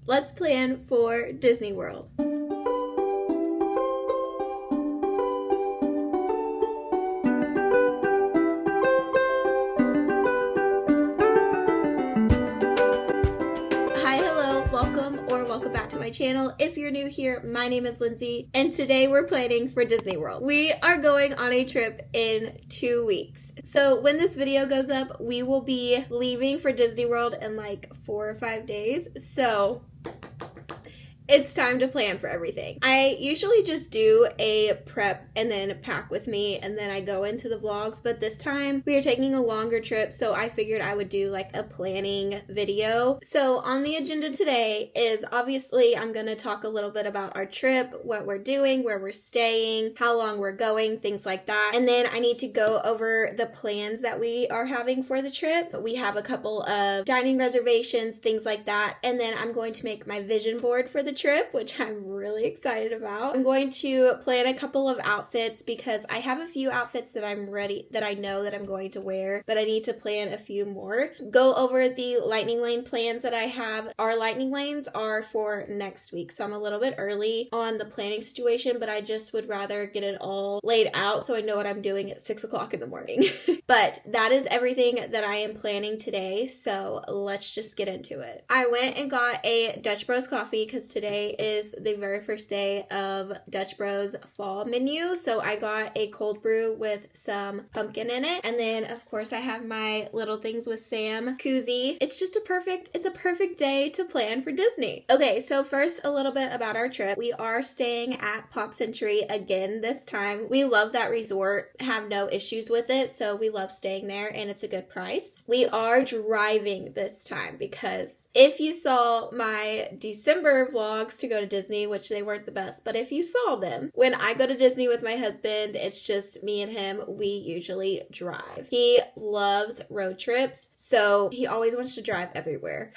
let's plan for Disney World. Welcome back to my channel. If you're new here, my name is Lindsay, and today we're planning for Disney World. We are going on a trip in 2 weeks. So when this video goes up, we will be leaving for Disney World in like 4 or 5 days. So it's time to plan for everything. I usually just do a prep and then pack with me and then I go into the vlogs, but this time we are taking a longer trip, so I figured I would do like a planning video. So on the agenda today is obviously I'm gonna talk a little bit about our trip, what we're doing, where we're staying, how long we're going, things like that. And then I need to go over the plans that we are having for the trip. We have a couple of dining reservations, things like that. And then I'm going to make my vision board for the trip, which I'm really excited about. I'm going to plan a couple of outfits because I have a few outfits that I'm ready, that I know that I'm going to wear, but I need to plan a few more. Go over the lightning lane plans that I have. Our lightning lanes are for next week, so I'm a little bit early on the planning situation, but I just would rather get it all laid out so I know what I'm doing at 6 o'clock in the morning. But that is everything that I am planning today, so let's just get into it. I went and got a Dutch Bros coffee because today is the very first day of Dutch Bros fall menu. So I got a cold brew with some pumpkin in it. And then of course I have my little things with Sam koozie. It's a perfect day to plan for Disney. Okay, so first a little bit about our trip. We are staying at Pop Century again this time. We love that resort, have no issues with it. So we love staying there and it's a good price. We are driving this time because if you saw my December vlogs to go to Disney, which they weren't the best, but if you saw them, when I go to Disney with my husband, it's just me and him. We usually drive. He loves road trips, so he always wants to drive everywhere.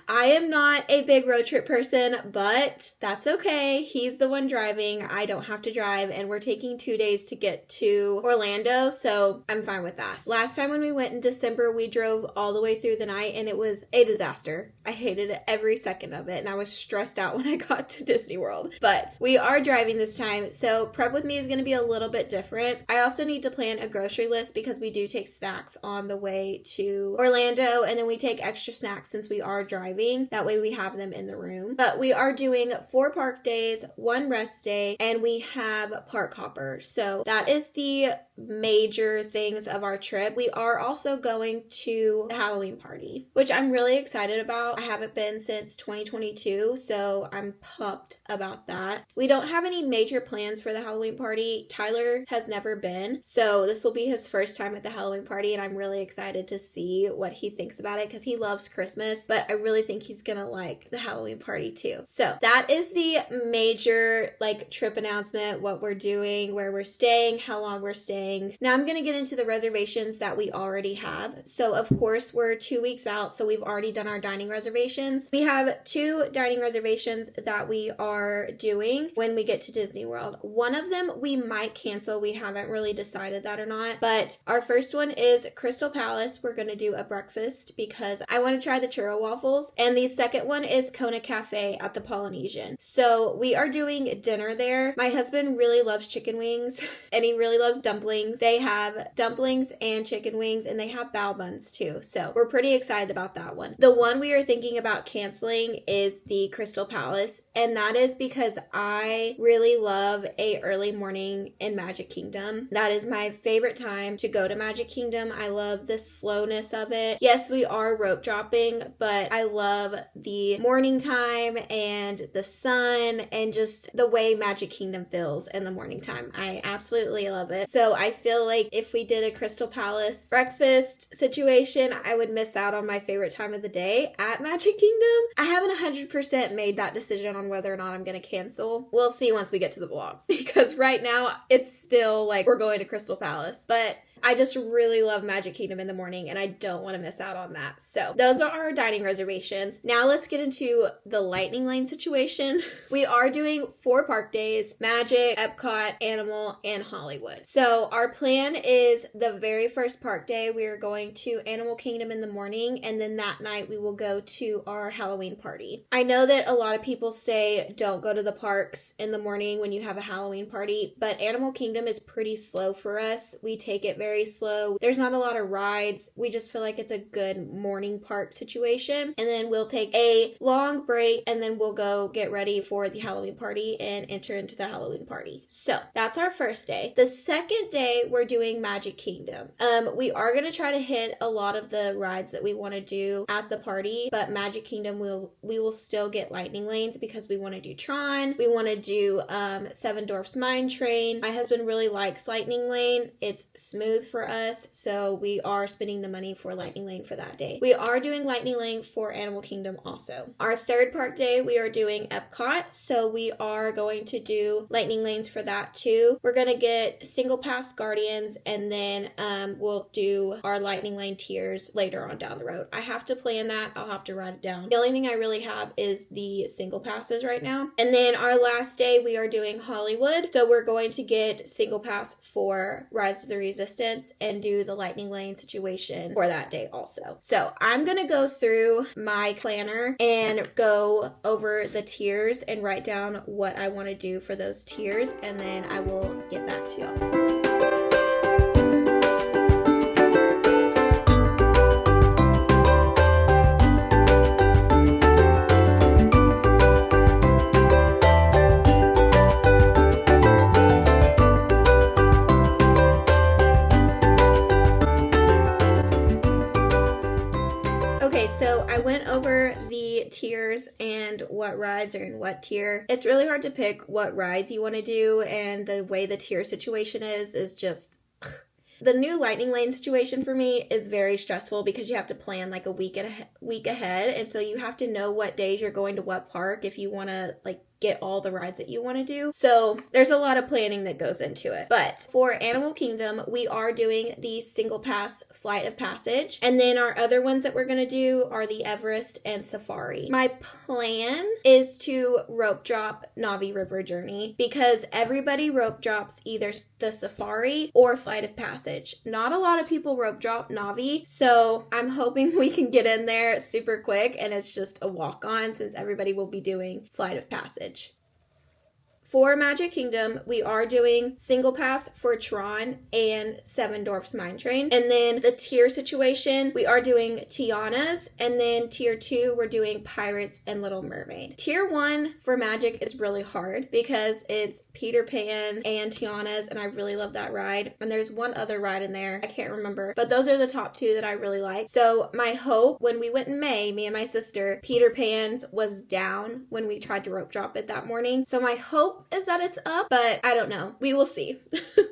I am not a big road trip person, but that's okay. He's the one driving. I don't have to drive, and we're taking 2 days to get to Orlando, so I'm fine with that. Last time when we went in December, we drove all the way through the night, and it was a disaster. I hated every second of it, and I was stressed out when I got to Disney World. But we are driving this time, so prep with me is going to be a little bit different. I also need to plan a grocery list because we do take snacks on the way to Orlando, and then we take extra snacks since we are driving. That way we have them in the room. But we are doing 4 park days, 1 rest day, and we have park hopper. So that is the major things of our trip. We are also going to the Halloween party, which I'm really excited about. I haven't been since 2022, so I'm pumped about that. We don't have any major plans for the Halloween party. Tyler has never been, so this will be his first time at the Halloween party, and I'm really excited to see what he thinks about it because he loves Christmas, but I really think he's gonna like the Halloween party too. So that is the major trip announcement, what we're doing, where we're staying, how long we're staying. Now I'm gonna get into the reservations that we already have. So of course we're 2 weeks out, so we've already done our dining reservations. We have 2 dining reservations that we are doing when we get to Disney World. One of them we might cancel. We haven't really decided that or not, but our first one is Crystal Palace. We're going to do a breakfast because I want to try the churro waffles, and the second one is Kona Cafe at the Polynesian. So we are doing dinner there. My husband really loves chicken wings and he really loves dumplings. They have dumplings and chicken wings, and they have bao buns too, so we're pretty excited about that one. The one we are thinking about canceling is the Crystal Palace, and that is because I really love a early morning in Magic Kingdom. That is my favorite time to go to Magic Kingdom. I love the slowness of it. Yes, we are rope dropping, but I love the morning time and the sun and just the way Magic Kingdom feels in the morning time. I absolutely love it. So I feel like if we did a Crystal Palace breakfast situation, I would miss out on my favorite time of the day at Magic Kingdom. I haven't 100% made that decision on whether or not I'm going to cancel. We'll see once we get to the vlogs because right now it's still like we're going to Crystal Palace. But I just really love Magic Kingdom in the morning and I don't want to miss out on that. So those are our dining reservations. Now let's get into the lightning lane situation. We are doing 4 park days: Magic, Epcot, Animal, and Hollywood. So our plan is the very first park day, we are going to Animal Kingdom in the morning, and then that night we will go to our Halloween party. I know that a lot of people say don't go to the parks in the morning when you have a Halloween party, but Animal Kingdom is pretty slow for us. We take it very slow. There's not a lot of rides. We just feel like it's a good morning park situation. And then we'll take a long break and then we'll go get ready for the Halloween party and enter into the Halloween party. So that's our first day. The second day, we're doing Magic Kingdom. We are going to try to hit a lot of the rides that we want to do at the party, but Magic Kingdom we will still get lightning lanes because we want to do Tron. We want to do Seven Dwarfs Mine Train. My husband really likes Lightning Lane. It's smooth for us, so we are spending the money for Lightning Lane for that day. We are doing Lightning Lane for Animal Kingdom also. Our third park day, we are doing Epcot, so we are going to do Lightning Lanes for that too. We're going to get single pass Guardians, and then we'll do our Lightning Lane tiers later on down the road. I have to plan that. I'll have to write it down. The only thing I really have is the single passes right now. And then our last day, we are doing Hollywood. So we're going to get single pass for Rise of the Resistance and do the Lightning Lane situation for that day also. So I'm going to go through my planner and go over the tiers and write down what I want to do for those tiers, and then I will get back to y'all. So I went over the tiers and what rides are in what tier. It's really hard to pick what rides you want to do, and the way the tier situation is just... The new Lightning Lane situation for me is very stressful because you have to plan like a week ahead, and so you have to know what days you're going to what park if you want to get all the rides that you want to do. So there's a lot of planning that goes into it. But for Animal Kingdom, we are doing the single pass Flight of Passage. And then our other ones that we're going to do are the Everest and Safari. My plan is to rope drop Navi River Journey because everybody rope drops either the Safari or Flight of Passage. Not a lot of people rope drop Navi, so I'm hoping we can get in there super quick and it's just a walk on since everybody will be doing Flight of Passage. For Magic Kingdom, we are doing single pass for Tron and Seven Dwarfs Mine Train. And then the tier situation, we are doing Tiana's. And then tier 2, we're doing Pirates and Little Mermaid. Tier 1 for Magic is really hard because it's Peter Pan and Tiana's, and I really love that ride. And there's one other ride in there, I can't remember. But those are the top 2 that I really like. So my hope, when we went in May, me and my sister, Peter Pan's was down when we tried to rope drop it that morning. So my hope is that it's up, but I don't know. We will see.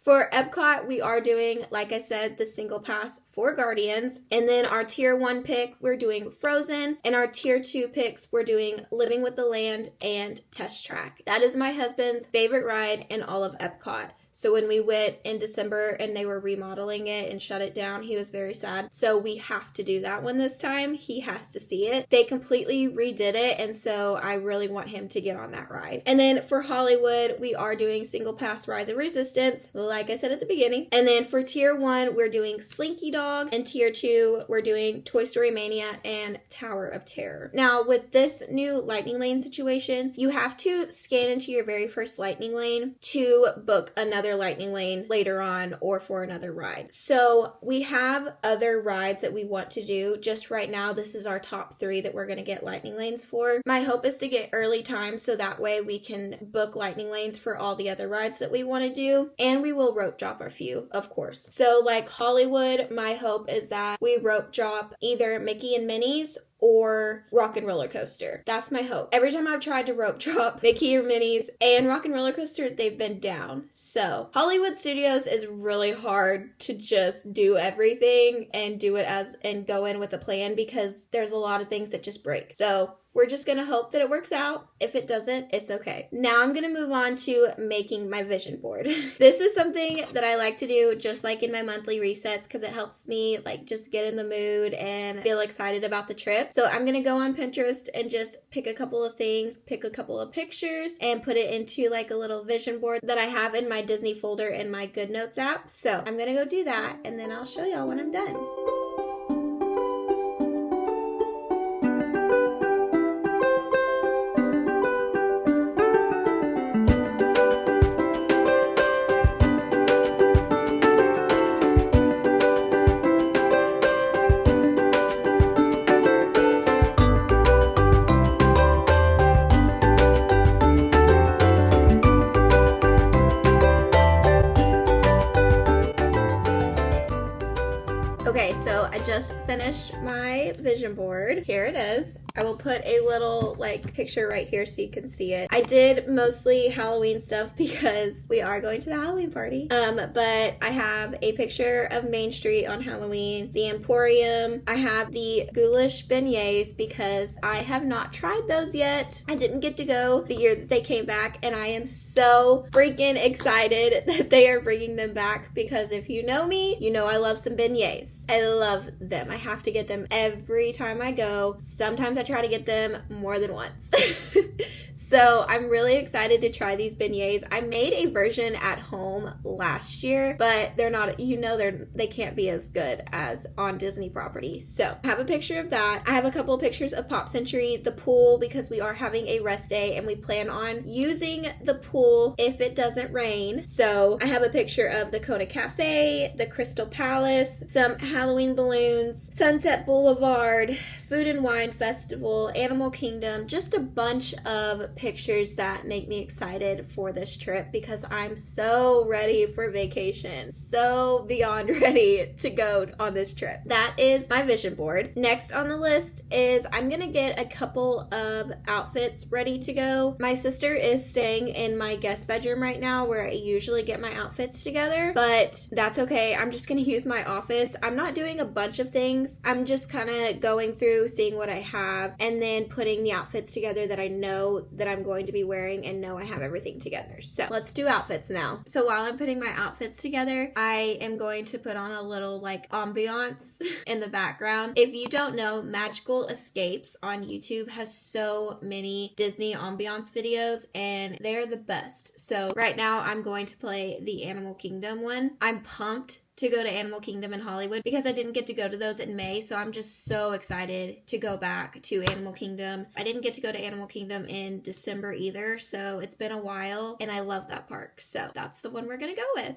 For Epcot, we are doing, like I said, the single pass for Guardians. And then our tier 1 pick, we're doing Frozen. And our tier 2 picks, we're doing Living with the Land and Test Track. That is my husband's favorite ride in all of Epcot. So when we went in December and they were remodeling it and shut it down, he was very sad. So we have to do that one this time. He has to see it. They completely redid it, and so I really want him to get on that ride. And then for Hollywood, we are doing single pass Rise of Resistance, like I said at the beginning. And then for tier 1, we're doing Slinky Dog, and tier 2, we're doing Toy Story Mania and Tower of Terror. Now, with this new Lightning Lane situation, you have to scan into your very first Lightning Lane to book another Lightning Lane later on or for another ride. So we have other rides that we want to do. Just right now, this is our top 3 that we're going to get Lightning Lanes for. My hope is to get early time so that way we can book Lightning Lanes for all the other rides that we want to do. And we will rope drop a few, of course. So like Hollywood, my hope is that we rope drop either Mickey and Minnie's or Rock and Roller Coaster. That's my hope. Every time I've tried to rope drop Mickey or Minnie's and Rock and Roller Coaster, they've been down. So Hollywood Studios is really hard to just do everything and do it and go in with a plan because there's a lot of things that just break. So we're just gonna hope that it works out. If it doesn't, it's okay. Now I'm gonna move on to making my vision board. This is something that I like to do just like in my monthly resets because it helps me like just get in the mood and feel excited about the trip. So I'm gonna go on Pinterest and just pick a couple of things, pick a couple of pictures, and put it into like a little vision board that I have in my Disney folder in my Good Notes app. So I'm gonna go do that and then I'll show y'all when I'm done. Okay, so I just finished my vision board. Here it is. I will put a little like picture right here so you can see it. I did mostly Halloween stuff because we are going to the Halloween party. But I have a picture of Main Street on Halloween, the Emporium. I have the goulash beignets because I have not tried those yet. I didn't get to go the year that they came back, and I am so freaking excited that they are bringing them back because if you know me, you know I love some beignets. I love them. I have to get them every time I go. Sometimes I try to get them more than once. So I'm really excited to try these beignets. I made a version at home last year, but they're not, they can't be as good as on Disney property. So I have a picture of that. I have a couple of pictures of Pop Century, the pool, because we are having a rest day and we plan on using the pool if it doesn't rain. So I have a picture of the Kona Cafe, the Crystal Palace, some Halloween balloons, Sunset Boulevard, Food and Wine Festival, Animal Kingdom, just a bunch of pictures that make me excited for this trip because I'm so ready for vacation. So beyond ready to go on this trip. That is my vision board. Next on the list is I'm gonna get a couple of outfits ready to go. My sister is staying in my guest bedroom right now where I usually get my outfits together, but that's okay. I'm just gonna use my office. I'm not doing a bunch of things. I'm just kind of going through, seeing what I have, and then putting the outfits together that I know that I'm going to be wearing and know I have everything together. So let's do outfits now. So while I'm putting my outfits together, I am going to put on a little like ambiance in the background. If you don't know, Magical Escapes on YouTube has so many Disney ambiance videos and they're the best. So right now I'm going to play the Animal Kingdom one. I'm pumped to go to Animal Kingdom in Hollywood because I didn't get to go to those in May, so I'm just so excited to go back to Animal Kingdom. I didn't get to go to Animal Kingdom in December either, so it's been a while and I love that park. So that's the one we're gonna go with.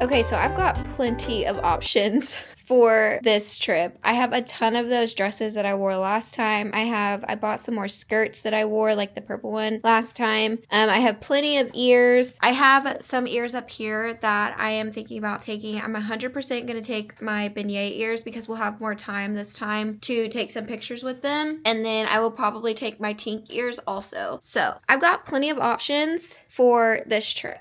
Okay, so I've got plenty of options for this trip. I have a ton of those dresses that I wore last time. I bought some more skirts that I wore, like the purple one last time. I have plenty of ears. I have some ears up here that I am thinking about taking. I'm 100% going to take my beignet ears because we'll have more time this time to take some pictures with them. And then I will probably take my Tink ears also. So I've got plenty of options for this trip.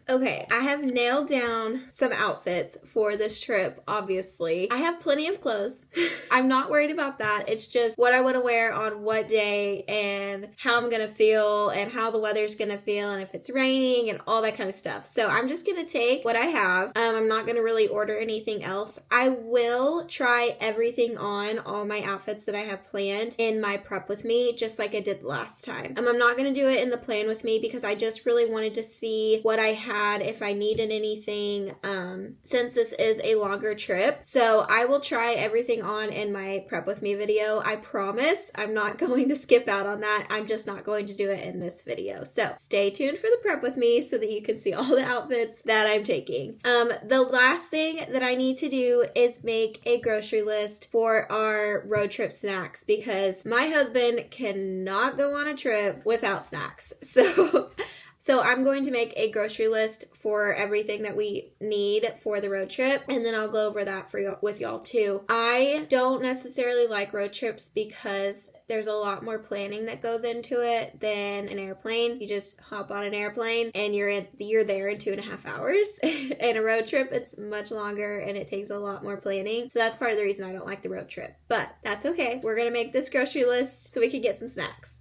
Okay, I have nailed down some outfits for this trip, obviously. I have plenty of clothes. I'm not worried about that. It's just what I want to wear on what day and how I'm going to feel and how the weather's going to feel and if it's raining and all that kind of stuff. So I'm just going to take what I have. I'm not going to really order anything else. I will try everything on, all my outfits that I have planned in my prep with me, just like I did last time. I'm not going to do it in the plan with me because I just really wanted to see what I had, if I needed anything, since this is a longer trip. So I will try everything on in my prep with me video. I promise I'm not going to skip out on that. I'm just not going to do it in this video. So stay tuned for the prep with me so that you can see all the outfits that I'm taking. The last thing that I need to do is make a grocery list for our road trip snacks because my husband cannot go on a trip without snacks. So I'm going to make a grocery list for everything that we need for the road trip, and then I'll go over that with y'all too. I don't necessarily like road trips because there's a lot more planning that goes into it than an airplane. You just hop on an airplane and you're there in 2.5 hours. In a road trip, it's much longer and it takes a lot more planning. So that's part of the reason I don't like the road trip. But that's okay. We're gonna make this grocery list so we can get some snacks.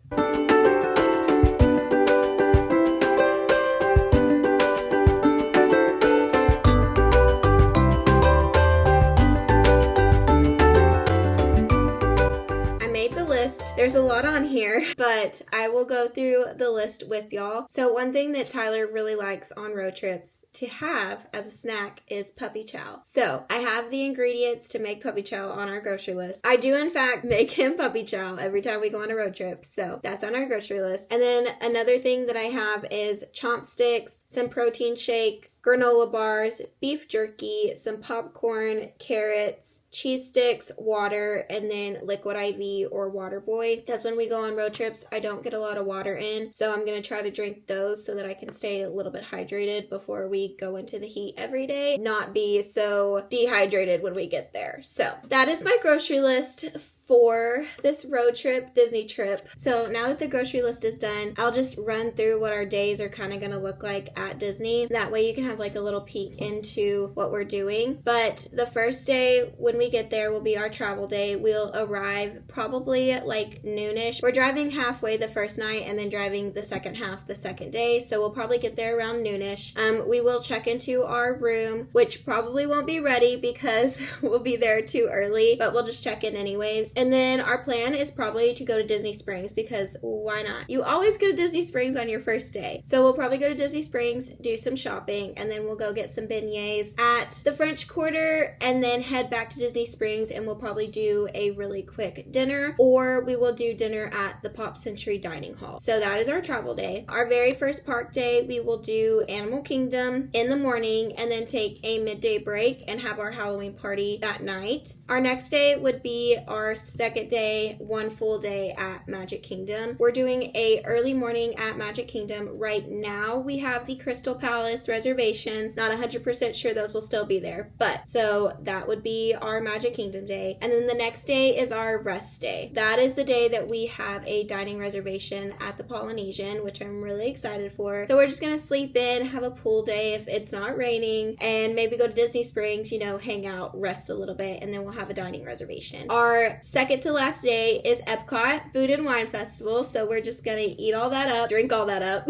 There's a lot on here, but I will go through the list with y'all. So one thing that Tyler really likes on road trips to have as a snack is puppy chow. So I have the ingredients to make puppy chow on our grocery list. I do in fact make him puppy chow every time we go on a road trip. So that's on our grocery list. And then another thing that I have is chomp sticks, some protein shakes, granola bars, beef jerky, some popcorn, carrots, cheese sticks, water, and then liquid IV or water boy. Because when we go on road trips, I don't get a lot of water in. So I'm going to try to drink those so that I can stay a little bit hydrated before we go into the heat every day. Not be so dehydrated when we get there. So that is my grocery list for this road trip, Disney trip. So now that the grocery list is done, I'll just run through what our days are kind of going to look like at Disney. That way you can have like a little peek into what we're doing. But the first day when we get there will be our travel day. We'll arrive probably at like noonish. We're driving halfway the first night and then driving the second half the second day. So we'll probably get there around noonish. We will check into our room, which probably won't be ready because we'll be there too early, but we'll just check in anyways. And then our plan is probably to go to Disney Springs because why not? You always go to Disney Springs on your first day. So we'll probably go to Disney Springs, do some shopping, and then we'll go get some beignets at the French Quarter and then head back to Disney Springs, and we'll probably do a really quick dinner, or we will do dinner at the Pop Century Dining Hall. So that is our travel day. Our very first park day, we will do Animal Kingdom in the morning and then take a midday break and have our Halloween party that night. Our next day would be our second day, one full day at Magic Kingdom. We're doing a early morning at Magic Kingdom. Right now we have the Crystal Palace reservations. Not 100% sure those will still be there, but so that would be our Magic Kingdom day. And then the next day is our rest day. That is the day that we have a dining reservation at the Polynesian, which I'm really excited for. So we're just gonna sleep in, have a pool day if it's not raining, and maybe go to Disney Springs, hang out, rest a little bit, and then we'll have a dining reservation. Our second to last day is Epcot Food and Wine Festival, so we're just gonna eat all that up, drink all that up.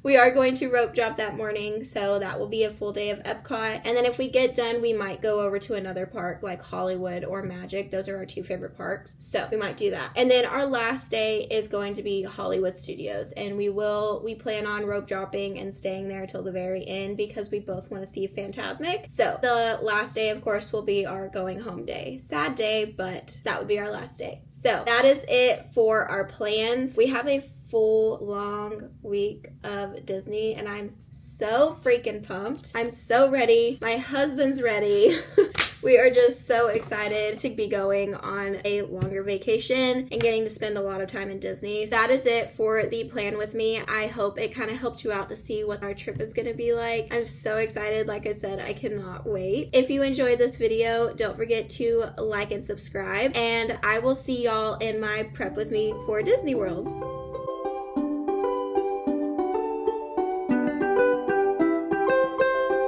We are going to rope drop that morning, so that will be a full day of Epcot. And then if we get done, we might go over to another park like Hollywood or Magic. Those are our two favorite parks, so we might do that. And then our last day is going to be Hollywood Studios, and we plan on rope dropping and staying there till the very end because we both want to see Fantasmic. So the last day, of course, will be our going home day. Sad day, but that would be our last day. So that is it for our plans. We have a full long week of Disney and I'm so freaking pumped. I'm so ready. My husband's ready. We are just so excited to be going on a longer vacation and getting to spend a lot of time in Disney. That is it for the plan with me. I hope it kind of helped you out to see what our trip is going to be like. I'm so excited. Like I said, I cannot wait. If you enjoyed this video, don't forget to like and subscribe, and I will see y'all in my prep with me for Disney World.